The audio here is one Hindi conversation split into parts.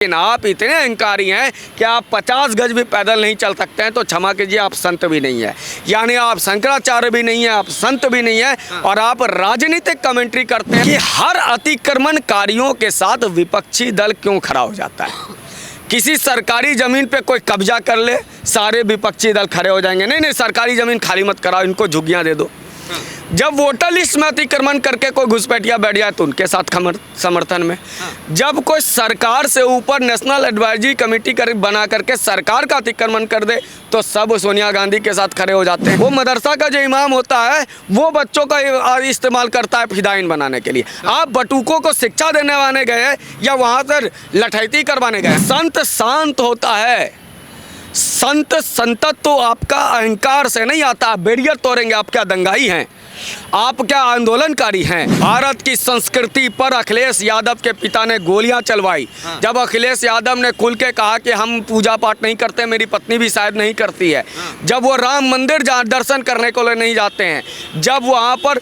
लेकिन आप इतने अहंकारी हैं कि आप 50 गज भी पैदल नहीं चल सकते हैं, तो क्षमा कीजिए आप संत भी नहीं है। यानी आप शंकराचार्य भी नहीं है, आप संत भी नहीं है, और आप राजनीतिक कमेंट्री करते हैं कि हर अतिक्रमणकारियों के साथ विपक्षी दल क्यों खड़ा हो जाता है। किसी सरकारी ज़मीन पे कोई कब्जा कर ले, सारे विपक्षी दल खड़े हो जाएंगे, नहीं नहीं सरकारी ज़मीन खाली मत कराओ, इनको झुग्गियाँ दे दो। जब वोटर लिस्ट में अतिक्रमण करके कोई घुसपैठिया बैठ जाए तो उनके साथ समर्थन में। जब कोई सरकार से ऊपर नेशनल एडवाइजरी कमेटी बना करके सरकार का अतिक्रमण कर दे तो सब सोनिया गांधी के साथ खड़े हो जाते हैं। वो मदरसा का जो इमाम होता है वो बच्चों का इस्तेमाल करता है फिदाइन बनाने के लिए। आप बटुकों को शिक्षा देने वाले गए या वहाँ पर लठैती करवाने गए। संत शांत होता है, संतत्व तो आपका अहंकार से नहीं आता। बैरियर तोड़ेंगे, आप क्या दंगाई हैं, आप क्या आंदोलनकारी हैं। भारत की संस्कृति पर अखिलेश यादव के पिता ने गोलियां चलवाई। जब अखिलेश यादव ने खुल के कहा कि हम पूजा पाठ नहीं करते, मेरी पत्नी भी शायद नहीं करती है, जब वो राम मंदिर दर्शन करने को नहीं जाते हैं, जब वहाँ पर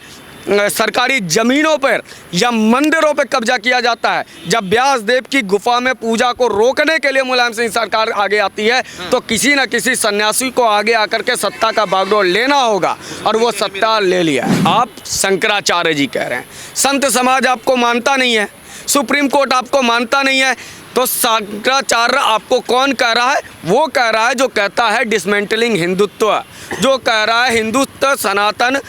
सरकारी ज़मीनों पर या मंदिरों पर कब्जा किया जाता है, जब व्यास देव की गुफा में पूजा को रोकने के लिए मुलायम सिंह सरकार आगे आती है, तो किसी न किसी सन्यासी को आगे आकर के सत्ता का बागडोर लेना होगा, और वो सत्ता ले लिया। आप शंकराचार्य जी कह रहे हैं, संत समाज आपको मानता नहीं है, सुप्रीम कोर्ट आपको मानता नहीं है, तो शंकराचार्य आपको कौन कह रहा है? वो कह रहा है जो कहता है डिसमेंटलिंग हिंदुत्व, जो कह रहा है हिंदुत्व सनातन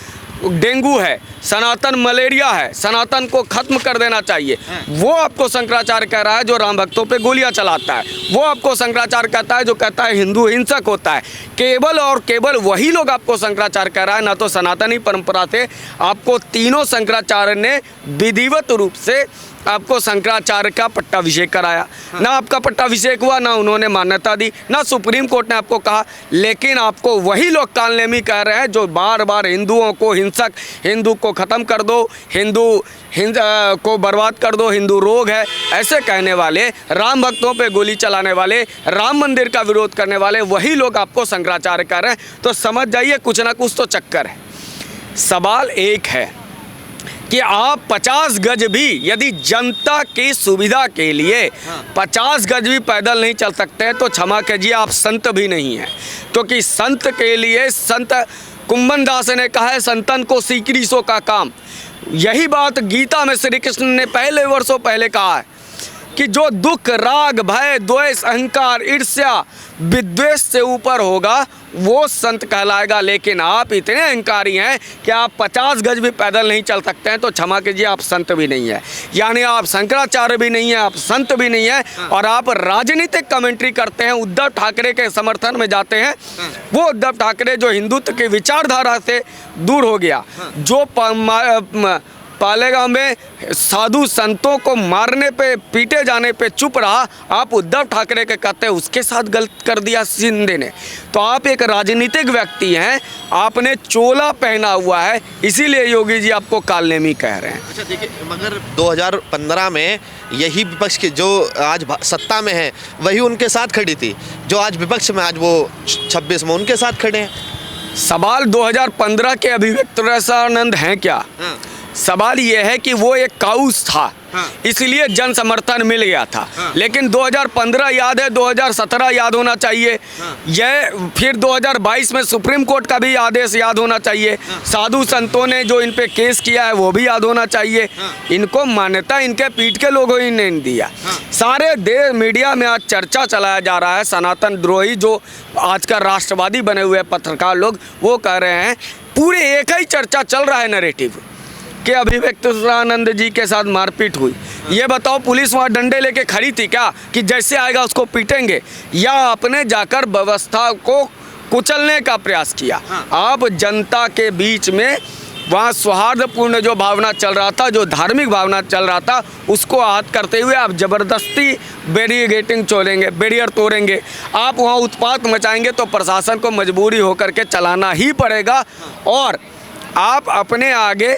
डेंगू है, सनातन मलेरिया है, सनातन को खत्म कर देना चाहिए। वो आपको शंकराचार्य कह रहा है जो राम भक्तों पे गोलियां चलाता है। वो आपको शंकराचार्य कहता है जो कहता है हिंदू हिंसक होता है। केवल और केवल वही लोग आपको शंकराचार्य कह रहा है, ना तो सनातनी परंपरा से आपको तीनों शंकराचार्य ने विधिवत रूप से आपको शंकराचार्य का पट्टाभिषेक कराया। ना आपका पट्टाभिषेक हुआ, ना उन्होंने मान्यता दी, ना सुप्रीम कोर्ट ने आपको कहा, लेकिन आपको वही लोग कालनेमी कह रहे हैं जो बार बार हिंदुओं को हिंसक, हिंदू को ख़त्म कर दो, हिंदू को बर्बाद कर दो, हिंदू रोग है, ऐसे कहने वाले, राम भक्तों पे गोली चलाने वाले, राम मंदिर का विरोध करने वाले वही लोग आपको शंकराचार्य कह रहे हैं। तो समझ जाइए कुछ ना कुछ तो चक्कर है। सवाल एक है कि आप 50 गज भी यदि जनता की सुविधा के लिए 50 गज भी पैदल नहीं चल सकते हैं, तो क्षमा कीजिए आप संत भी नहीं हैं। क्योंकि संत के लिए संत कुंभन दास ने कहा है संतन को सीकरीसों का काम। यही बात गीता में श्री कृष्ण ने पहले वर्षों पहले कहा है कि जो दुख राग भय द्वेष अहंकार ईर्ष्या विद्वेष से ऊपर होगा वो संत कहलाएगा। लेकिन आप इतने अहंकारी हैं कि आप 50 गज भी पैदल नहीं चल सकते हैं, तो क्षमा कीजिए आप संत भी नहीं है। यानी आप शंकराचार्य भी नहीं है, आप संत भी नहीं है, और आप राजनीतिक कमेंट्री करते हैं, उद्धव ठाकरे के समर्थन में जाते हैं। वो उद्धव ठाकरे जो हिंदुत्व की विचारधारा से दूर हो गया, जो पालेगांव में साधु संतों को मारने पे पीटे जाने पे चुप रहा, आप उद्धव ठाकरे के कहते हैं उसके साथ गलत कर दिया शिंदे ने। तो आप एक राजनीतिक व्यक्ति हैं, आपने चोला पहना हुआ है, इसीलिए योगी जी आपको कालनेमी कह रहे हैं। अच्छा देखिए, मगर 2015 में यही विपक्ष के जो आज सत्ता में है वही उनके साथ खड़ी थी, जो आज विपक्ष में आज वो 26 में उनके साथ खड़े हैं। सवाल 2015 के अभिव्यक्तानंद हैं क्या? सवाल ये है कि वो एक काउस था, इसलिए जन समर्थन मिल गया था। लेकिन 2015 याद है, 2017 याद होना चाहिए, यह फिर 2022 में सुप्रीम कोर्ट का भी आदेश याद होना चाहिए, साधु संतों ने जो इन पे केस किया है वो भी याद होना चाहिए। इनको मान्यता इनके पीठ के लोगों ही ने दिया। सारे देश मीडिया में आज चर्चा चलाया जा रहा है, सनातन द्रोही जो आज का राष्ट्रवादी बने हुए पत्रकार लोग वो कह रहे हैं, पूरे एक ही चर्चा चल रहा है नैरेटिव कि अभिव्यक्तानंद जी के साथ मारपीट हुई। ये बताओ पुलिस वहाँ डंडे लेके खड़ी थी क्या कि जैसे आएगा उसको पीटेंगे, या आपने जाकर व्यवस्था को कुचलने का प्रयास किया? आप जनता के बीच में वहाँ सौहार्दपूर्ण जो भावना चल रहा था, जो धार्मिक भावना चल रहा था, उसको आहत करते हुए आप ज़बरदस्ती बैरिगेटिंग चोलेंगे, बैरियर तोड़ेंगे, आप वहाँ उत्पात मचाएंगे, तो प्रशासन को मजबूरी होकर के चलाना ही पड़ेगा। और आप अपने आगे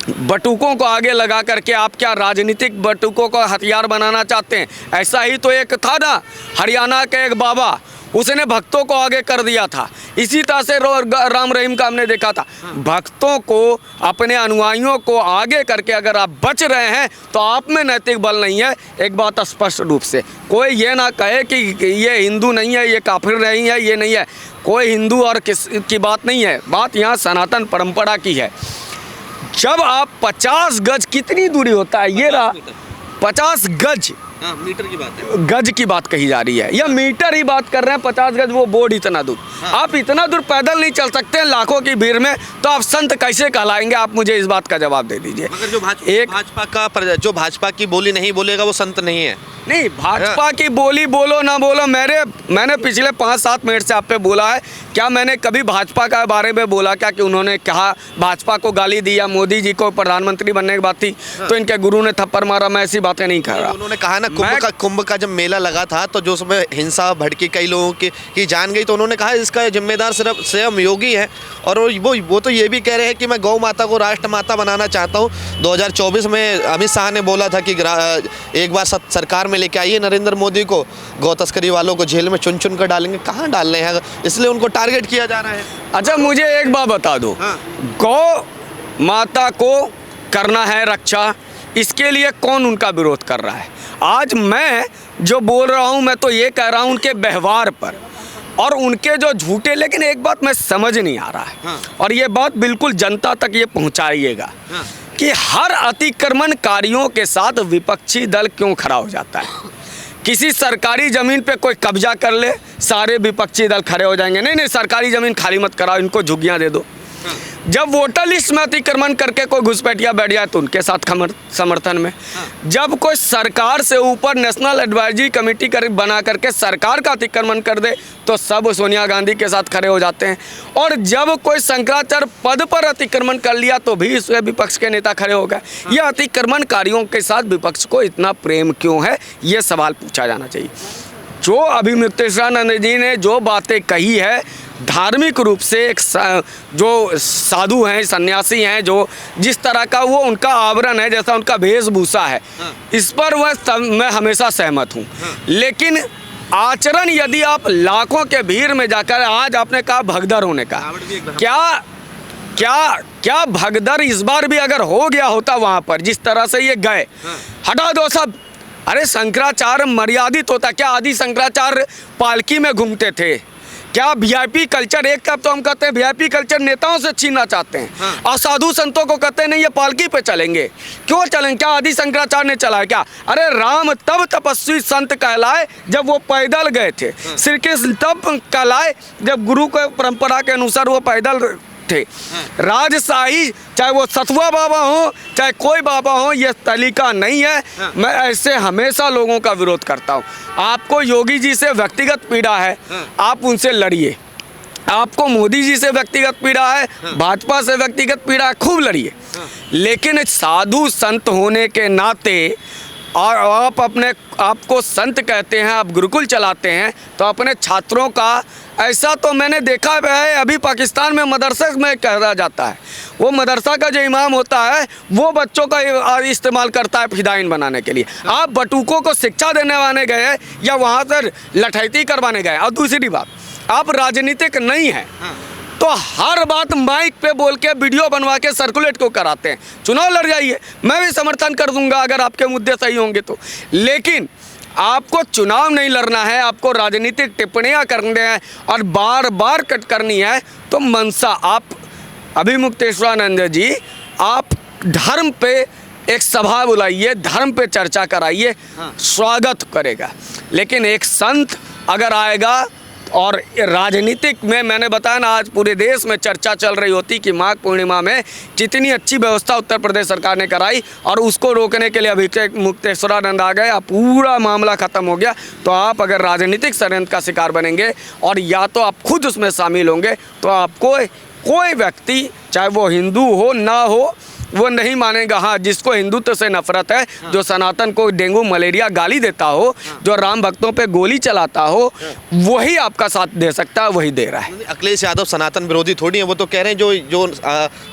बटुकों को आगे लगा करके आप क्या राजनीतिक बटुकों को हथियार बनाना चाहते हैं? ऐसा ही तो एक था ना, हरियाणा का एक बाबा, उसने भक्तों को आगे कर दिया था। इसी तरह से राम रहीम का हमने देखा था। भक्तों को, अपने अनुयायियों को आगे करके अगर आप बच रहे हैं तो आप में नैतिक बल नहीं है। एक बात स्पष्ट रूप से, कोई ये ना कहे कि ये हिंदू नहीं है, ये काफिर नहीं है, ये नहीं है। कोई हिंदू और किस की बात नहीं है, बात यहाँ सनातन परंपरा की है। जब आप 50 गज, कितनी दूरी होता है ये रहा, 50 गज, मीटर की बात है, गज की बात कही जा रही है या मीटर ही बात कर रहे हैं, 50 गज वो बोर्ड इतना दूर। आप इतना दूर पैदल नहीं चल सकते हैं लाखों की भीड़ में, तो आप संत कैसे कहलाएंगे? आप मुझे इस बात का जवाब दे दीजिए। मगर जो भाजपा की बोली नहीं बोलेगा वो संत नहीं है। नहीं, भाजपा की बोली बोलो ना बोलो, मैंने पिछले 5-7 मिनट से आप पे बोला है। क्या मैंने कभी भाजपा के बारे में बोला क्या कि उन्होंने कहा भाजपा को गाली दी या मोदी जी को प्रधानमंत्री बनने की बात थी तो इनके गुरु ने थप्पड़ मारा? मैं ऐसी बातें नहीं कह रहा। उन्होंने कहा ना कुंभ का जब मेला लगा था तो जो उसमें हिंसा भड़की कई लोगों की जान गई, तो उन्होंने कहा इसका जिम्मेदार सिर्फ स्वयं योगी है। और वो तो ये भी कह रहे हैं कि मैं गौ माता को राष्ट्र माता बनाना चाहता हूँ। 2024 में अमित शाह ने बोला था कि एक बार सरकार में लेके आइए नरेंद्र मोदी को, गौ तस्करी वालों को जेल में चुन चुन कर डालेंगे। कहाँ डाल रहे हैं? इसलिए उनको टारगेट किया जा रहा है। अच्छा, मुझे एक बात बता दो, गौ माता को करना है रक्षा, इसके लिए कौन उनका विरोध कर रहा है? आज मैं जो बोल रहा हूँ, मैं तो ये कह रहा हूँ उनके व्यवहार पर और उनके जो झूठे, लेकिन एक बात मैं समझ नहीं आ रहा है और ये बात बिल्कुल जनता तक ये पहुँचाइएगा कि हर अतिक्रमणकारियों के साथ विपक्षी दल क्यों खड़ा हो जाता है? किसी सरकारी ज़मीन पे कोई कब्जा कर ले, सारे विपक्षी दल खड़े हो जाएंगे, नहीं सरकारी ज़मीन खाली मत कराओ, इनको झुग्गियाँ दे दो। जब वोटर लिस्ट में अतिक्रमण करके कोई घुसपैठिया बैठ जाए तो उनके साथ समर्थन में। जब कोई सरकार से ऊपर नेशनल एडवाइजरी कमेटी बना करके सरकार का अतिक्रमण कर दे तो सब सोनिया गांधी के साथ खड़े हो जाते हैं। और जब कोई शंकराचार्य पद पर अतिक्रमण कर लिया तो भी इसमें विपक्ष के नेता खड़े हो गए। ये अतिक्रमणकारियों के साथ विपक्ष को इतना प्रेम क्यों है, ये सवाल पूछा जाना चाहिए। जो अभी मुक्तेश्वरानंद जी ने जो बातें कही है, धार्मिक रूप से एक जो साधु हैं, सन्यासी हैं, जो जिस तरह का वो उनका आवरण है, जैसा उनका वेशभूषा है, इस पर मैं हमेशा सहमत हूँ। लेकिन आचरण, यदि आप लाखों के भीड़ में जाकर, आज आपने कहा भगदड़ होने का, क्या भगदड़ इस बार भी अगर हो गया होता वहाँ पर जिस तरह से ये गए, हटा दो सब। अरे शंकराचार्य मर्यादित होता क्या? आदि शंकराचार्य पालकी में घूमते थे क्या? वीआईपी कल्चर, एक तरफ तो हम कहते हैं वीआईपी कल्चर नेताओं से छीनना चाहते हैं और साधु संतों को कहते हैं नहीं ये पालकी पे चलेंगे। क्यों चलेंगे? क्या आदि शंकराचार्य ने चलाया क्या? अरे राम तब तपस्वी संत कहलाए जब वो पैदल गए थे। श्री कृष्ण तब कहलाए जब गुरु के परंपरा के अनुसार वो पैदल थे। राजशाही, चाहे वो सतुआ बाबा हो चाहे कोई बाबा हो, ये तरीका नहीं है। मैं ऐसे हमेशा लोगों का विरोध करता हूँ। आपको योगी जी से व्यक्तिगत पीड़ा है, आप उनसे लड़िए। आपको मोदी जी से व्यक्तिगत पीड़ा है, भाजपा से व्यक्तिगत पीड़ा है, खूब लड़िए। लेकिन साधु संत होने के नाते और आप अपने आपको संत कहते हैं, आप गुरुकुल चलाते हैं, तो अपने छात्रों का, ऐसा तो मैंने देखा है अभी पाकिस्तान में मदरसे में कहा जाता है, वो मदरसा का जो इमाम होता है वो बच्चों का इस्तेमाल करता है फिदाइन बनाने के लिए। आप बटुकों को शिक्षा देने वाले गए या वहाँ से लठैती करवाने गए? और दूसरी बात, आप राजनीतिक नहीं हैं तो हर बात माइक पे बोल के वीडियो बनवा के सर्कुलेट को कराते हैं। चुनाव लड़ जाइए, मैं भी समर्थन कर दूंगा अगर आपके मुद्दे सही होंगे तो। लेकिन आपको चुनाव नहीं लड़ना है, आपको राजनीतिक टिप्पणियां करनी है और बार बार कट करनी है तो मनसा, आप अभी मुक्तेश्वरानंद जी, आप धर्म पे एक सभा बुलाइए, धर्म पे चर्चा कराइए, स्वागत करेगा। लेकिन एक संत अगर आएगा और राजनीतिक में, मैंने बताया ना, आज पूरे देश में चर्चा चल रही होती कि माघ पूर्णिमा में कितनी अच्छी व्यवस्था उत्तर प्रदेश सरकार ने कराई और उसको रोकने के लिए अभिषेक मुक्तेश्वरानंद आ गए, अब पूरा मामला ख़त्म हो गया। तो आप अगर राजनीतिक षड्यंत्र का शिकार बनेंगे और या तो आप खुद उसमें शामिल होंगे तो आपको कोई व्यक्ति, चाहे वो हिंदू हो ना हो, वो नहीं मानेगा। हाँ, जिसको हिंदुत्व से नफरत है, जो सनातन को डेंगू मलेरिया गाली देता हो, जो राम भक्तों पे गोली चलाता हो, वही आपका साथ दे सकता है, वही दे रहा है। अखिलेश यादव सनातन विरोधी थोड़ी है, वो तो कह रहे हैं जो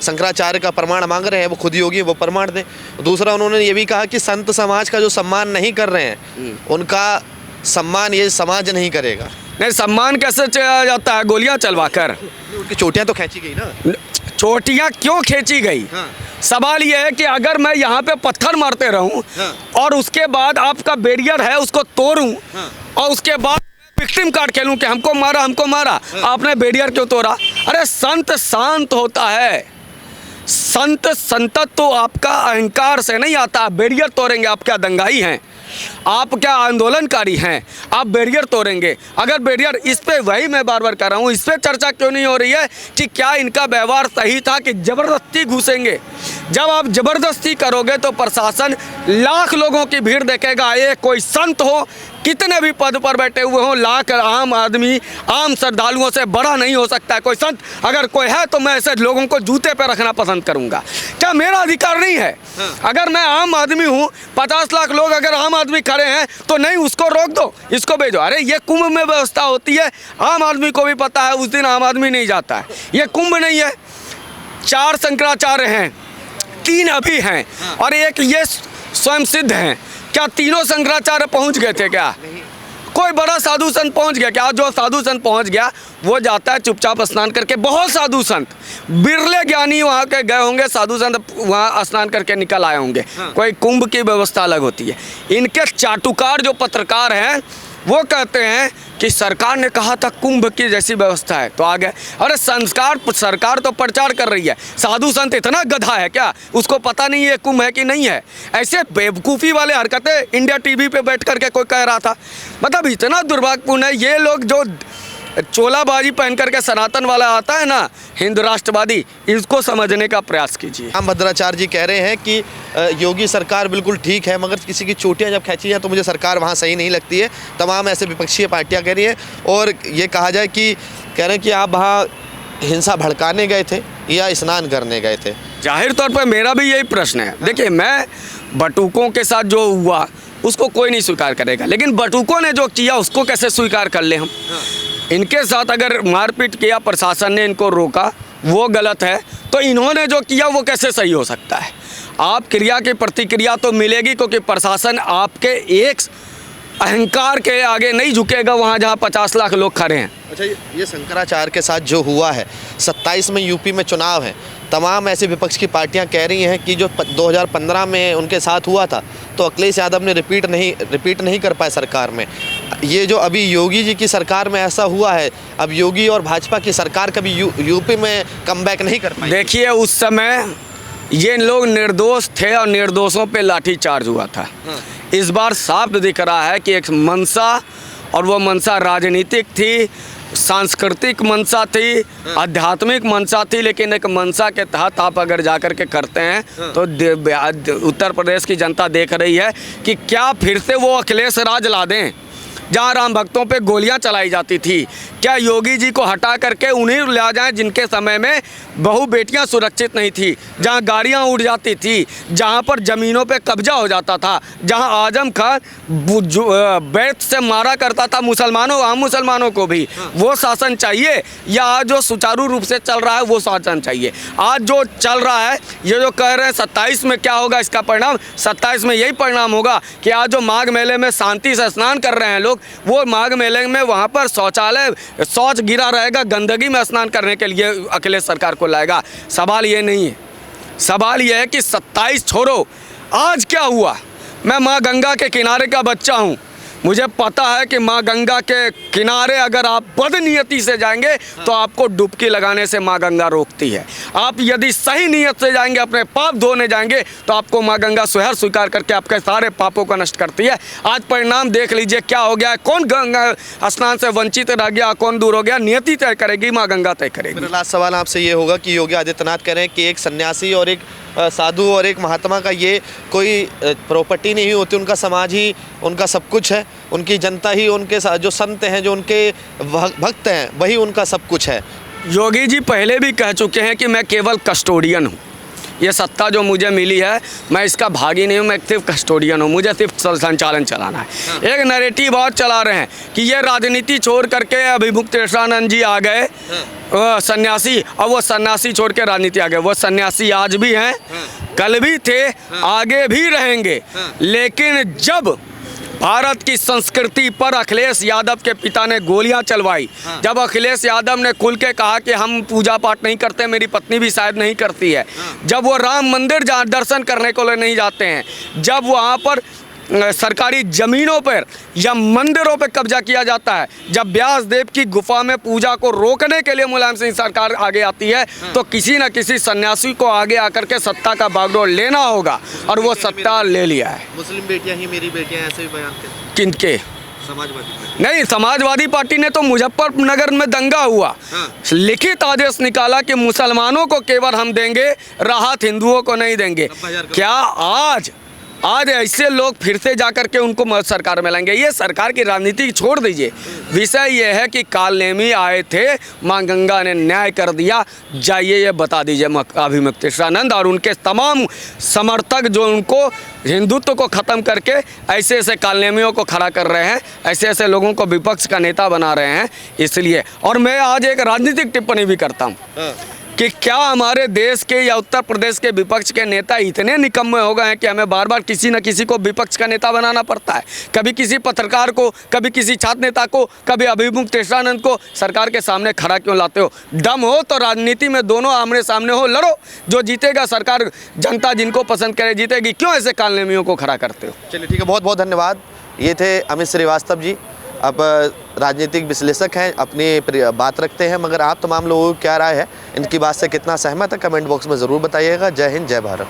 शंकराचार्य का प्रमाण मांग रहे हैं वो खुद योगी वो प्रमाण दें। दूसरा, उन्होंने ये भी कहा कि संत समाज का जो सम्मान नहीं कर रहे हैं उनका सम्मान ये समाज नहीं करेगा। नहीं, सम्मान कैसे चला जाता है? गोलियां चलवा कर। उनकी चोटियां तो खींची गई ना। चोटियां क्यों खींची गई? हाँ। सवाल यह है कि अगर मैं यहाँ पे पत्थर मारते रहूं हाँ। और उसके बाद आपका बैरियर है उसको तोड़ूं हाँ। और उसके बाद विक्टिम कार्ड खेलूं कि हमको मारा, आपने बैरियर क्यों तोड़ा? अरे संत शांत होता है। संतत्व तो आपका अहंकार से नहीं आता। बैरियर तोड़ेंगे, आप क्या दंगाई हैं? आप क्या आंदोलनकारी हैं? आप बैरियर तोड़ेंगे। अगर बैरियर, इस पे वही मैं बार बार कर रहा हूँ, इस पे चर्चा क्यों नहीं हो रही है कि क्या इनका व्यवहार सही था कि ज़बरदस्ती घुसेंगे? जब आप ज़बरदस्ती करोगे तो प्रशासन लाख लोगों की भीड़ देखेगा। ये कोई संत हो, कितने भी पद पर बैठे हुए हों, लाख आम आदमी, आम श्रद्धालुओं से बड़ा नहीं हो सकता है कोई संत। अगर कोई है तो मैं ऐसे लोगों को जूते पे रखना पसंद करूंगा। क्या मेरा अधिकार नहीं है? अगर मैं आम आदमी हूं, 50 लाख लोग अगर आम आदमी खड़े हैं तो नहीं, उसको रोक दो, इसको भेजो। अरे ये कुंभ में व्यवस्था होती है, आम आदमी को भी पता है, उस दिन आम आदमी नहीं जाता है। ये कुंभ नहीं है। 4 शंकराचार्य हैं, 3 अभी हैं और एक ये स्वयं सिद्ध हैं। क्या तीनों शंकराचार्य पहुंच गए थे क्या? कोई बड़ा साधु संत पहुंच गया क्या? जो साधु संत पहुंच गया वो जाता है चुपचाप स्नान करके। बहुत साधु संत, बिरले ज्ञानी वहाँ के गए होंगे, साधु संत वहाँ स्नान करके निकल आए होंगे। कोई कुंभ की व्यवस्था अलग होती है। इनके चाटुकार जो पत्रकार हैं वो कहते हैं कि सरकार ने कहा था कुंभ की जैसी व्यवस्था है तो आ गए। अरे सरकार तो प्रचार कर रही है। साधु संत इतना गधा है क्या? उसको पता नहीं है कुंभ है कि नहीं है? ऐसे बेवकूफ़ी वाले हरकतें इंडिया टीवी पे बैठ करके कोई कह रहा था। मतलब इतना दुर्भाग्यपूर्ण है। ये लोग जो चोलाबाजी पहन करके सनातन वाला आता है ना, हिंदू राष्ट्रवादी, इसको समझने का प्रयास कीजिए। राम भद्राचार्य जी कह रहे हैं कि योगी सरकार बिल्कुल ठीक है, मगर किसी की चोटियां जब खींची जाए तो मुझे सरकार वहाँ सही नहीं लगती है। तमाम ऐसे विपक्षीय पार्टियां कह रही हैं। और ये कहा जाए कि कह रहे हैं कि आप वहाँ हिंसा भड़काने गए थे या स्नान करने गए थे? जाहिर तौर पर मेरा भी यही प्रश्न है। देखिए, मैं बटुकों के साथ जो हुआ उसको कोई नहीं स्वीकार करेगा, लेकिन बटुकों ने जो किया उसको कैसे स्वीकार कर ले हम? इनके साथ अगर मारपीट किया, प्रशासन ने इनको रोका, वो गलत है, तो इन्होंने जो किया वो कैसे सही हो सकता है? आप क्रिया की प्रतिक्रिया तो मिलेगी, क्योंकि प्रशासन आपके एक अहंकार के आगे नहीं झुकेगा वहाँ जहाँ 50 लाख लोग खड़े हैं। अच्छा, ये शंकराचार्य के साथ जो हुआ है, 27 में यूपी में चुनाव है, तमाम ऐसे विपक्ष की पार्टियां कह रही हैं कि जो 2015 में उनके साथ हुआ था तो अखिलेश यादव ने रिपीट नहीं कर पाए सरकार में। ये जो अभी योगी जी की सरकार में ऐसा हुआ है, अब योगी और भाजपा की सरकार कभी यूपी में कमबैक नहीं कर पाई। देखिए, उस समय ये लोग निर्दोष थे और निर्दोषों पे लाठीचार्ज हुआ था। इस बार साफ दिख रहा है कि एक मंशा, और वो मंशा राजनीतिक थी, सांस्कृतिक मंशा थी, आध्यात्मिक मंशा थी, लेकिन एक मंशा के तहत आप अगर जाकर के करते हैं तो उत्तर प्रदेश की जनता देख रही है कि क्या फिर से वो अखिलेश राज ला दें जहाँ राम भक्तों पे गोलियां चलाई जाती थी। क्या योगी जी को हटा करके उन्हीं ले जाएं जिनके समय में बहू बेटियां सुरक्षित नहीं थी, जहाँ गाड़ियां उड़ जाती थी, जहाँ पर ज़मीनों पे कब्जा हो जाता था, जहाँ आजम खान बैत से मारा करता था मुसलमानों, आम मुसलमानों को भी? वो शासन चाहिए या आज जो सुचारू रूप से चल रहा है वो शासन चाहिए? आज जो चल रहा है, ये जो कह रहे हैं 27 में क्या होगा इसका परिणाम, 27 में यही परिणाम होगा कि आज जो माघ मेले में शांति से स्नान कर रहे हैं लोग, वो माघ मेले में वहाँ पर शौच गिरा रहेगा, गंदगी में स्नान करने के लिए अखिलेश सरकार को लाएगा। सवाल ये नहीं है। सवाल ये है कि 27 छोड़ो, आज क्या हुआ? मैं माँ गंगा के किनारे का बच्चा हूँ। मुझे पता है कि माँ गंगा के किनारे अगर आप बदनीयती से जाएंगे तो आपको डुबकी लगाने से माँ गंगा रोकती है। आप यदि सही नीयत से जाएंगे, अपने पाप धोने जाएंगे, तो आपको माँ गंगा स्वयं स्वीकार करके आपके सारे पापों को नष्ट करती है। आज परिणाम देख लीजिए क्या हो गया है। कौन गंगा स्नान से वंचित रह गया, कौन दूर हो गया? नियति तय करेगी, माँ गंगा तय करेगी। मेरा लास्ट सवाल आपसे ये होगा कि योगी आदित्यनाथ कह रहे हैं कि एक सन्यासी और एक साधु और एक महात्मा का ये कोई प्रॉपर्टी नहीं होती, उनका समाज ही उनका सब कुछ है, उनकी जनता ही उनके जो संत हैं, जो उनके भक्त हैं, वही उनका सब कुछ है। योगी जी पहले भी कह चुके हैं कि मैं केवल कस्टोडियन हूँ। ये सत्ता जो मुझे मिली है, मैं इसका भागी नहीं हूँ, मैं सिर्फ कस्टोडियन हूँ, मुझे सिर्फ संचालन चलाना है। एक नैरेटिव बहुत चला रहे हैं कि ये राजनीति छोड़ करके अभिमुक्तेश्वरानंद जी आ गए सन्यासी, और वो सन्यासी छोड़ के राजनीति आ गए। वो सन्यासी आज भी हैं, कल भी थे, आगे भी रहेंगे। लेकिन जब भारत की संस्कृति पर अखिलेश यादव के पिता ने गोलियां चलवाई। जब अखिलेश यादव ने खुल के कहा कि हम पूजा पाठ नहीं करते, मेरी पत्नी भी शायद नहीं करती है, जब वो राम मंदिर जहाँ दर्शन करने को नहीं जाते हैं, जब वहाँ पर सरकारी ज़मीनों पर या मंदिरों पर कब्जा किया जाता है, जब व्यास देव की गुफा में पूजा को रोकने के लिए मुलायम सिंह सरकार आगे आती है, तो किसी न किसी सन्यासी को आगे आकर के सत्ता का बागडोर लेना होगा, और वो सत्ता ले लिया है। मुस्लिम बेटियां ही मेरी बेटियां, ऐसे भी बयान करते किनके? समाजवादी नहीं, समाजवादी पार्टी ने तो मुजफ्फरनगर में दंगा हुआ, लिखित आदेश निकाला कि मुसलमानों को केवल हम देंगे, राहत हिंदुओं को नहीं देंगे। क्या आज ऐसे लोग फिर से जाकर के उनको सरकार में लाएंगे? ये सरकार की राजनीति छोड़ दीजिए। विषय ये है कि कालनेमी आए थे, माँ गंगा ने न्याय कर दिया, जाइए ये बता दीजिए अभिमुक्तेश्वरानंद और उनके तमाम समर्थक जो उनको हिंदुत्व को ख़त्म करके ऐसे ऐसे कालनेमियों को खड़ा कर रहे हैं, ऐसे ऐसे लोगों को विपक्ष का नेता बना रहे हैं। इसलिए और मैं आज एक राजनीतिक टिप्पणी भी करता हूँ कि क्या हमारे देश के या उत्तर प्रदेश के विपक्ष के नेता इतने निकम्मे हो गए हैं कि हमें बार बार किसी न किसी को विपक्ष का नेता बनाना पड़ता है? कभी किसी पत्रकार को, कभी किसी छात्र नेता को, कभी अभिमुक्तेश्वरानंद को सरकार के सामने खड़ा क्यों लाते हो? दम हो तो राजनीति में दोनों आमने सामने हो, लड़ो, जो जीतेगा सरकार, जनता जिनको पसंद करे जीतेगी। क्यों ऐसे कालनेमियों को खड़ा करते हो? चलिए ठीक है, बहुत बहुत धन्यवाद। ये थे अमित श्रीवास्तव जी। अब राजनीतिक विश्लेषक हैं, अपनी बात रखते हैं, मगर आप तमाम लोगों की क्या राय है, इनकी बात से कितना सहमत है, कमेंट बॉक्स में ज़रूर बताइएगा। जय हिंद, जय भारत।